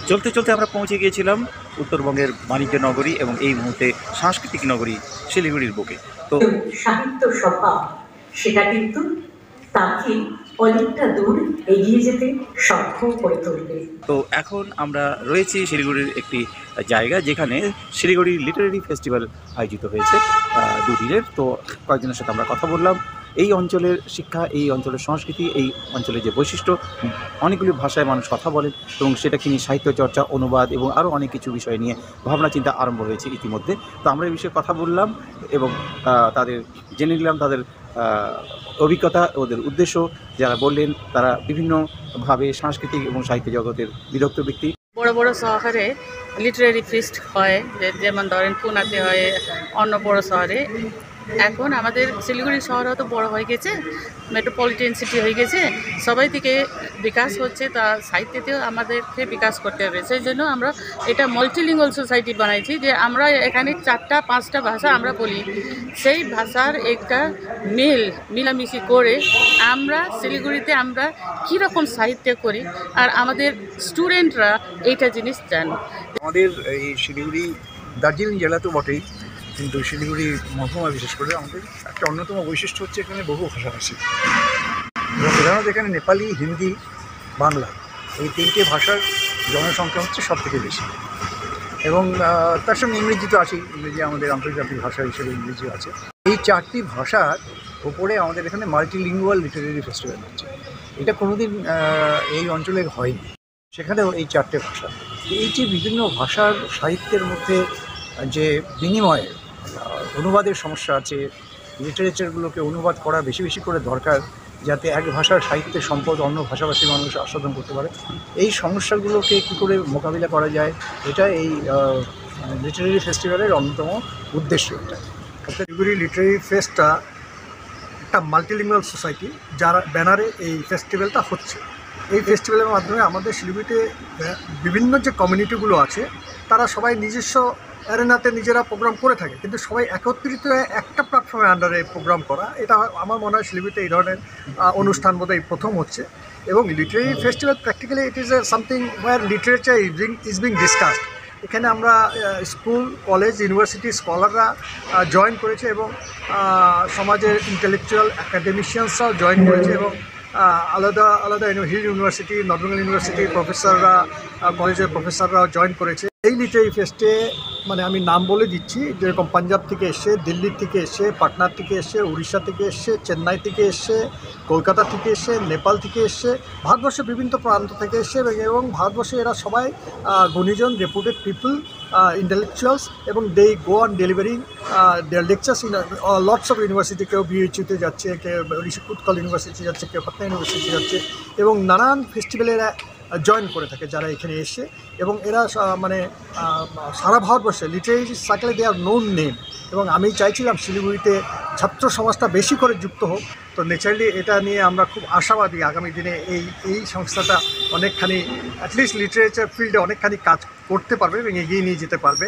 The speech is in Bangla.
চলতে চলতে আমরা পৌঁছে গিয়েছিলাম উত্তরবঙ্গের বাণিজ্য নগরী এবং এই মুহূর্তে সাংস্কৃতিক নগরী শিলিগুড়ির বুকে। তো সাহিত্য সভা সেটা কিন্তু তাকে অনেকটা দূর এগিয়ে যেতে সক্ষম করে তুলবে। তো এখন আমরা রয়েছি শিলিগুড়ির একটি জায়গা যেখানে শিলিগুড়ি লিটারেরি ফেস্টিভ্যাল আয়োজিত হয়েছে দুদিনের। তো কয়েকজনের সাথে আমরা কথা বললাম এই অঞ্চলের শিক্ষা, এই অঞ্চলের সংস্কৃতি, এই অঞ্চলের যে বৈশিষ্ট্য, অনেকগুলি ভাষায় মানুষ কথা বলেন এবং সেটাকে নিয়ে সাহিত্য চর্চা, অনুবাদ এবং আরও অনেক কিছু বিষয় নিয়ে ভাবনা চিন্তা আরম্ভ হয়েছে ইতিমধ্যে। তো আমরা এই বিষয়ে কথা বললাম এবং তাদের জেনে নিলাম তাদের অভিজ্ঞতা, ওদের উদ্দেশ্য। যারা বললেন তারা বিভিন্নভাবে সাংস্কৃতিক এবং সাহিত্য জগতের বিদগ্ধ ব্যক্তি। বড় বড় শহরে লিটারেরি ফিস্ট হয়, যেমন ধরেন পুনাতে হয়, অন্য বড় শহরে। এখন আমাদের শিলিগুড়ি শহরও তো বড় হয়ে গেছে, মেট্রোপলিটন সিটি হয়ে গেছে, সবাই থেকে বিকাশ হচ্ছে, তা সাহিত্যতেও আমাদেরকে বিকাশ করতে হবে। সেই জন্য আমরা এটা মাল্টিলিঙ্গুয়াল সোসাইটি বানাইছি, যে আমরা এখানে 4-5টা ভাষা আমরা বলি, সেই ভাষার একটা মিলামিশি করে আমরা শিলিগুড়িতে আমরা কীরকম সাহিত্য করি আর আমাদের স্টুডেন্টরা এইটা জিনিস জানে। আমাদের এই শিলিগুড়ি দার্জিলিং জেলা তো বটেই, কিন্তু শিলিগুড়ি মহকুমা বিশেষ করে আমাদের একটা অন্যতম বৈশিষ্ট্য হচ্ছে এখানে বহু ভাষাভাষী এবং প্রধানত এখানে নেপালি, হিন্দি, বাংলা এই 3টে ভাষার জনসংখ্যা হচ্ছে সব থেকে বেশি। এবং তার সঙ্গে ইংরেজি তো আছেই, ইংরেজি আমাদের আন্তর্জাতিক ভাষা হিসেবে ইংরেজি আছে। এই 4টি ভাষার ওপরে আমাদের এখানে মাল্টিলিঙ্গুয়াল লিটারেরি ফেস্টিভ্যাল হচ্ছে। এটা কোনোদিন এই অঞ্চলে হয়নি, সেখানেও এই 4টে ভাষা। এই যে বিভিন্ন ভাষার সাহিত্যের মধ্যে যে বিনিময়ে অনুবাদের সমস্যা আছে, লিটারেচারগুলোকে অনুবাদ করা বেশি বেশি করে দরকার, যাতে এক ভাষার সাহিত্যের সম্পদ অন্য ভাষাভাষী মানুষ আস্বাদন করতে পারে। এই সমস্যাগুলোকে কী করে মোকাবিলা করা যায়, এটা এই লিটারেরি ফেস্টিভ্যালের অন্যতম উদ্দেশ্য। এটা শিলিগুড়ি লিটারেরি ফেস্টটা একটা মাল্টিলিঙ্গুয়াল সোসাইটি, যার ব্যানারে এই ফেস্টিভ্যালটা হচ্ছে। এই ফেস্টিভ্যালের মাধ্যমে আমাদের শিলিগুড়িতে বিভিন্ন যে কমিউনিটিগুলো আছে তারা সবাই নিজস্ব অ্যারেনাতে নিজেরা প্রোগ্রাম করে থাকে, কিন্তু সবাই একত্রিত একটা প্ল্যাটফর্মের আন্ডারে প্রোগ্রাম করা, এটা আমার মনে হয় শিলিগুড়িতে এই ধরনের অনুষ্ঠান বোধহয় প্রথম হচ্ছে। এবং literary festival practically it is something where literature is being discussed. এখানে আমরা স্কুল, কলেজ, ইউনিভার্সিটি স্কলাররা জয়েন করেছে এবং সমাজের ইন্টেলেকচুয়াল অ্যাকাডেমিশিয়ানসরাও জয়েন করেছে এবং আলাদা আলাদা হিল ইউনিভার্সিটি, নর্থ বেঙ্গল ইউনিভার্সিটির প্রফেসররা, কলেজের প্রফেসররাও জয়েন করেছে এই লিটারেরি ফেস্টে। মানে আমি নাম বলে দিচ্ছি, যেরকম পাঞ্জাব থেকে এসছে, দিল্লির থেকে এসছে, পাটনার থেকে এসছে, উড়িষ্যা থেকে এসছে, চেন্নাই থেকে এসছে, কলকাতা থেকে এসছে, নেপাল থেকে এসছে, ভারতবর্ষের বিভিন্ন প্রান্ত থেকে এসছে। এবং ভারতবর্ষে এরা সবাই গুণীজন, রেপুটেড পিপল, ইন্টেলেকচুয়ালস, এবং they go on delivering their lectures in lots of university. কেউ বিএইচইউতে যাচ্ছে, কেউ উৎকল ইউনিভার্সিটি যাচ্ছে, কেউ পাটনা ইউনিভার্সিটি যাচ্ছে, এবং নানান ফেস্টিভ্যালে এরা জয়েন করে থাকে যারা এখানে এসে। এবং এরা মানে সারা ভারতবর্ষে লিটারেরি সার্কেলে দে আর নোন নেম। এবং আমি চাইছিলাম শিলিগুড়িতে ছাত্র সমাজটা বেশি করে যুক্ত হোক। তো ন্যাচারালি এটা নিয়ে আমরা খুব আশাবাদী আগামী দিনে এই সংস্থাটা অনেকখানি অ্যাটলিস্ট লিটারেচার ফিল্ডে অনেকখানি কাজ করতে পারবে এবং এগিয়ে নিয়ে যেতে পারবে।